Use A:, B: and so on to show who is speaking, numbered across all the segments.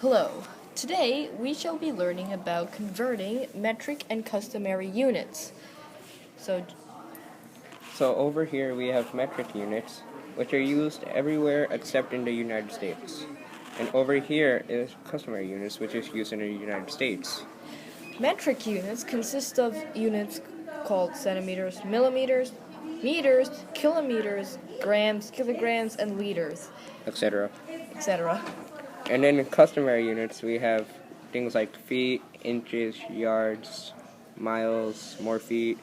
A: Hello. Today we shall be learning about converting metric and customary units. So,
B: So over here we have metric units, which are used everywhere except in the United States. And over here is customary units, which is used in the United States.
A: metric units consist of units called centimeters, millimeters, meters, kilometers, grams, kilograms, and liters,
B: Etc.
A: etc.
B: And then in customary units we have things like feet, inches, yards, miles, more feet,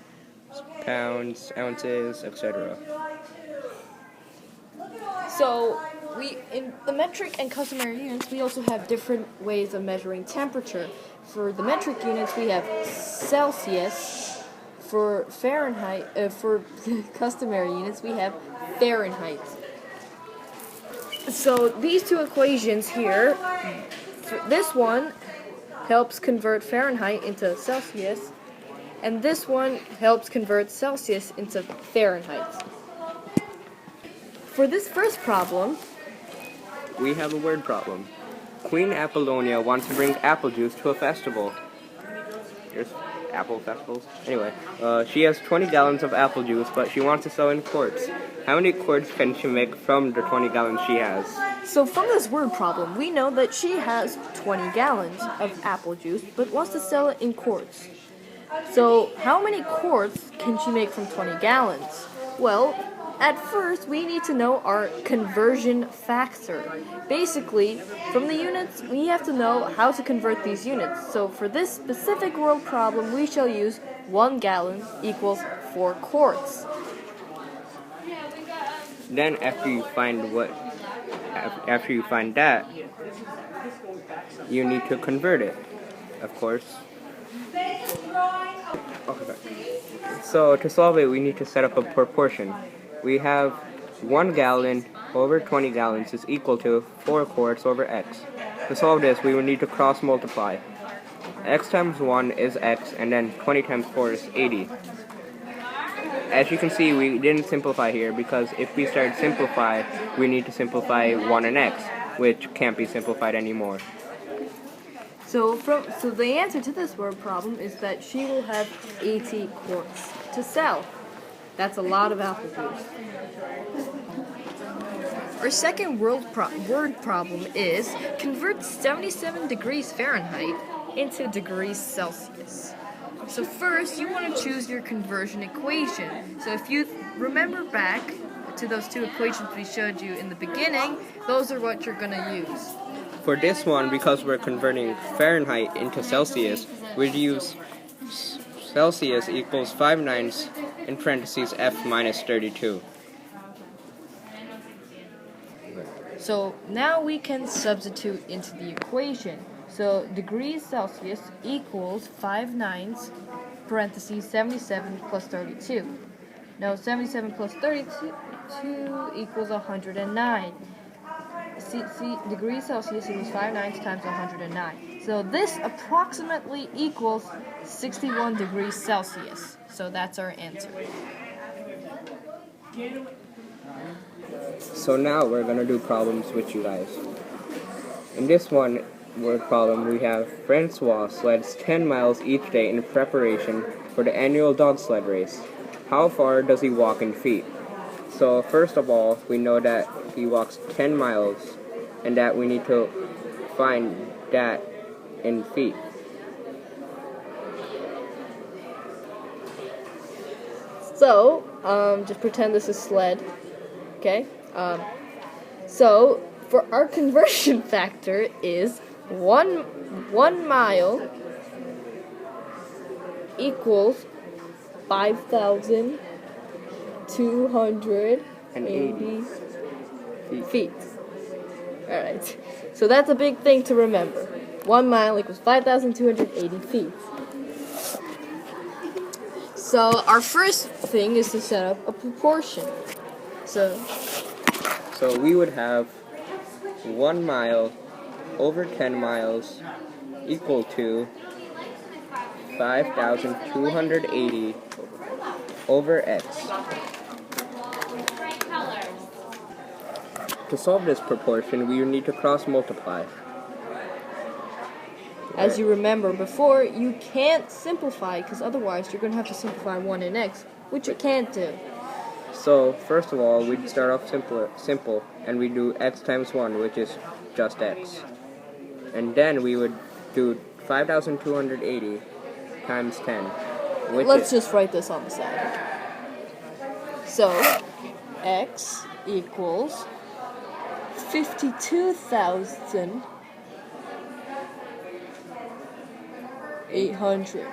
B: pounds, ounces, etc.
A: So, in the metric and customary units, we also have different ways of measuring temperature. For the metric units, we have Celsius. For Fahrenheit, for customary units, we have Fahrenheit. So these two equations here, this one helps convert Fahrenheit into Celsius, and this one helps convert Celsius into Fahrenheit. For this first problem,
B: We have a word problem. Queen Apollonia wants to bring apple juice to a festival. There's apple festivals. Anyway, she has 20 gallons of apple juice, but she wants to sell in quarts. How many quarts can she make from the 20 gallons she has?
A: so from this word problem, we know that she has 20 gallons of apple juice, but wants to sell it in quarts. So how many quarts can she make from 20 gallons? Well, at first, we need to know our conversion factor. Basically, from the units, we have to know how to convert these units. So for this specific word problem, we shall use 1 gallon equals 4 quarts.
B: Then after you find that, you need to convert it, of course. Okay. So to solve it, we need to set up a proportion. We have 1 gallon over 20 gallons is equal to 4 quarts over x. To solve this, we will need to cross multiply. X times 1 is x, and then 20 times 4 is 80. As you can see, we didn't simplify here because if we start simplify, we need to simplify 1 and x, which can't be simplified anymore.
A: So the answer to this word problem is that she will have 80 quarts to sell. That's a lot of apple juice. Our second word problem is convert 77 degrees Fahrenheit into degrees Celsius. So first, you want to choose your conversion equation. So if you remember back to those two equations we showed you in the beginning, those are what you're going to use.
B: For this one, because we're converting Fahrenheit into Celsius, we'd use Celsius equals 5 nines in parentheses F minus 32.
A: So now we can substitute into the equation. So degrees Celsius equals 5 nines parentheses 77 plus 32. Now 77 plus 32 equals 109. See, degrees Celsius equals 5 nines times 109. So this approximately equals 61 degrees Celsius. So that's our answer.
B: So now we're going to do problems with you guys. In this one word problem, we have Francois sleds 10 miles each day in preparation for the annual dog sled race. How far does he walk in feet? So first of all, we know that he walks 10 miles and that we need to find that in feet.
A: So, just pretend this is sled, okay? So, for our conversion factor is 1 mile equals 5,280 feet. Alright, so that's a big thing to remember. 1 mile equals 5,280 feet. So our first thing is to set up a proportion. So
B: we would have 1 mile over 10 miles equal to 5,280 over x. To solve this proportion, we need to cross multiply.
A: As you remember before, you can't simplify because otherwise you're going to have to simplify 1 in x, which you can't do.
B: So, first of all, we'd start off simple, and we do x times 1, which is just x. And then we would do 5,280 times 10, which
A: Let's just write this on the side. So, x equals 52,800.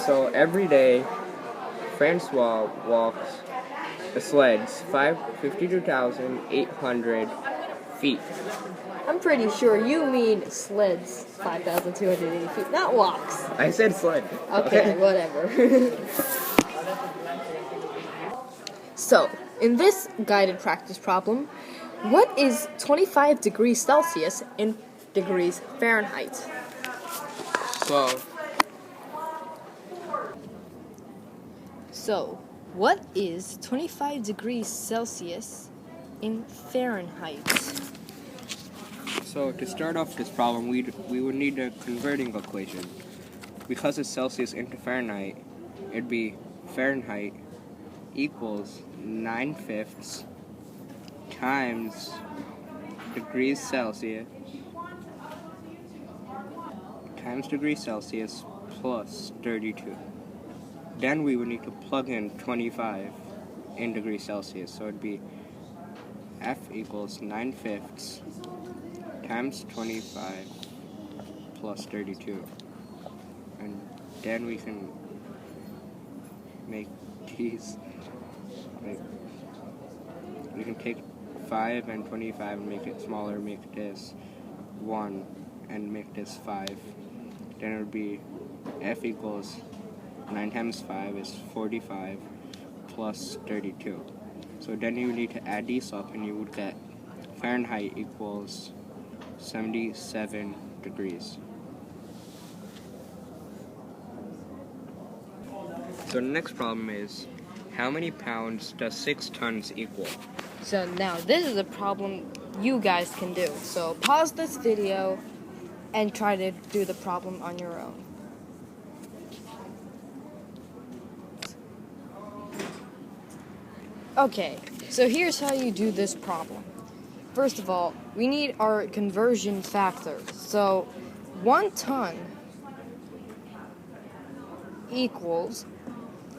B: So every day, Francois sleds 52,800 feet.
A: I'm pretty sure you mean sleds 5,280 feet, not walks.
B: I said sled.
A: Okay, whatever. So, in this guided practice problem, what is 25 degrees Celsius in degrees Fahrenheit? So, what is 25 degrees Celsius in Fahrenheit?
B: So to start off this problem, we would need a converting equation. Because it's Celsius into Fahrenheit, it'd be Fahrenheit equals 9/5 times degrees Celsius plus 32. Then we would need to plug in 25 in degrees Celsius. So it'd be F equals 9/5 times 25 plus 32. And then we can make these, we can take 5 and 25 and make it smaller, make this 1 and make this 5. Then it would be F equals 9 times 5 is 45 plus 32. So then you would need to add these up and you would get Fahrenheit equals 77 degrees. So the next problem is, how many pounds does 6 tons equal?
A: So now this is a problem you guys can do. So pause this video and try to do the problem on your own. Okay, so here's how you do this problem. First of all, we need our conversion factor. So 1 ton equals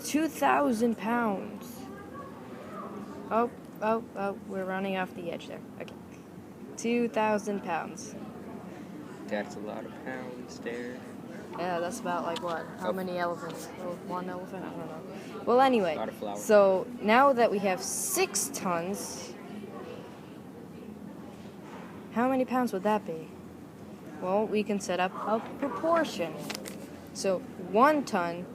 A: 2,000 pounds. Oh, we're running off the edge there. Okay. 2,000 pounds.
B: That's a lot of pounds there.
A: Yeah, that's about like what? How many elephants? Oh, 1 elephant? I don't know. Well, anyway,
B: A lot of flour.
A: so now that we have 6 tons, how many pounds would that be? Well, we can set up a proportion. So 1 ton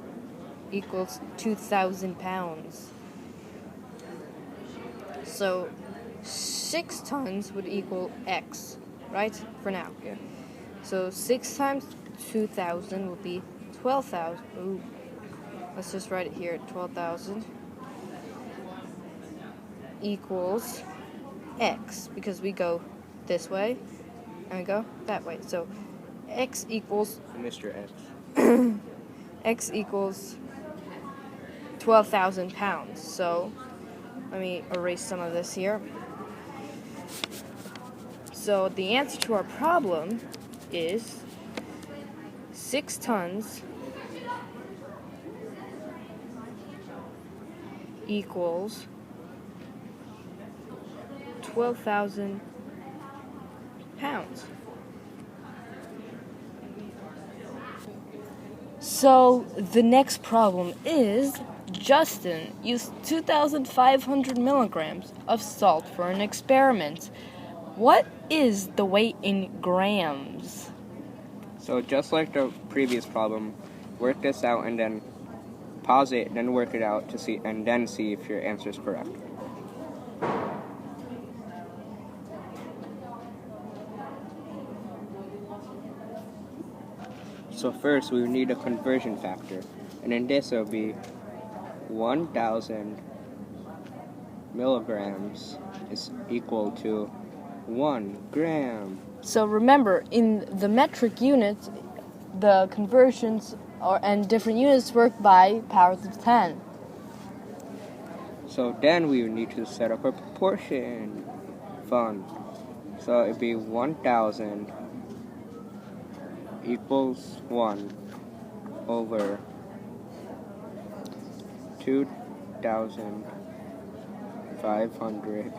A: equals 2,000 pounds. So 6 tons would equal X, right? For now.
B: Yeah.
A: So 6 times 2,000 would be 12,000. Ooh. Let's just write it here. 12,000 equals X, because we go this way and we go that way. So X equals
B: Mr. X.
A: X equals 12,000 pounds. So let me erase some of this here. So the answer to our problem is 6 tons equals 12,000 pounds. So the next problem is Justin used 2,500 milligrams of salt for an experiment. What is the weight in grams?
B: So just like the previous problem, work this out and then pause it, then work it out to see, and then see if your answer is correct. So first we need a conversion factor, and in this it will be 1,000 milligrams is equal to 1 gram.
A: So remember, in the metric units, the conversions and different units work by powers of 10.
B: So then we would need to set up a proportion fund. So it'd be 1,000 equals 1 over 2,500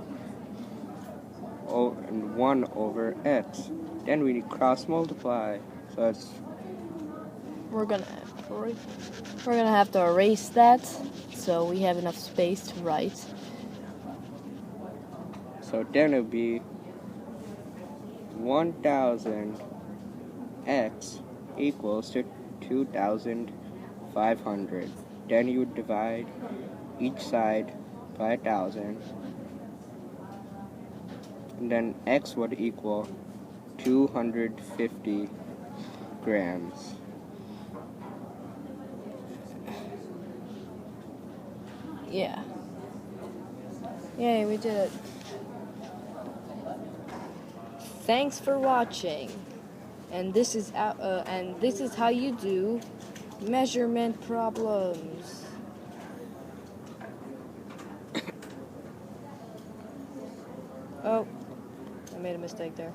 B: and 1 over x. Then we need cross multiply. So it's
A: We're gonna have to erase that so we have enough space to write.
B: so then it'll be 1,000 x equals to 2,500. Then you divide each side by 1,000. And then x would equal 250 grams.
A: Yeah. Yay, we did it. Thanks for watching. And this is how you do measurement problems. Oh, I made a mistake there.